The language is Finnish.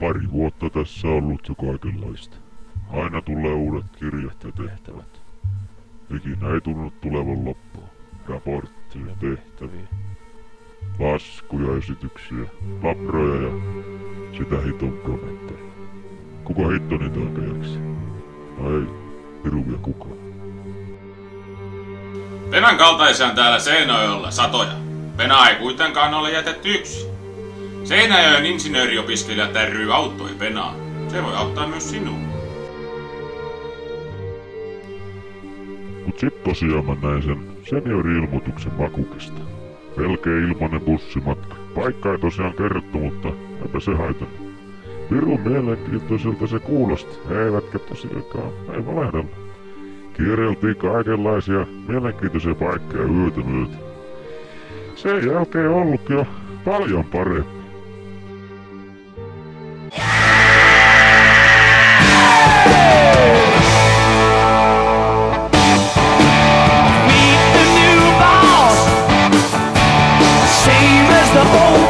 pari vuotta tässä on ollut jo kaikenlaista. Aina tulee uudet kirjat ja tehtävät. Ikinä ei tunnu tulevan loppua. Raportteja, tehtäviä, laskuja, esityksiä, labroja ja sitä hiton kommentteja. Kuka hitto niitä oikein jaksaa? No ei, piruvia kukaan. Penan kaltaisia on täällä Seinäjoella satoja. Penaa ei kuitenkaan ole jätetty yksin. Seinäjoen insinööriopiskelija Tärry auttoi Penaa. Se voi auttaa myös sinua. Mut sit tosiaan mä näin sen seniori-ilmoituksen Makukesta. Pelkeä ilmanen bussimatka. Paikka ei tosiaan kerrottu, mutta eipä se haitannut. Pirun mielenkiintoiselta se kuulosti, eivätkä tosiaankaan, ei valehdella. Kierreltiin kaikenlaisia mielenkiintoisia paikkoja yötä myötä. Sen jälkeen ollutkin jo paljon paremmin. Meet the new boss, same as the old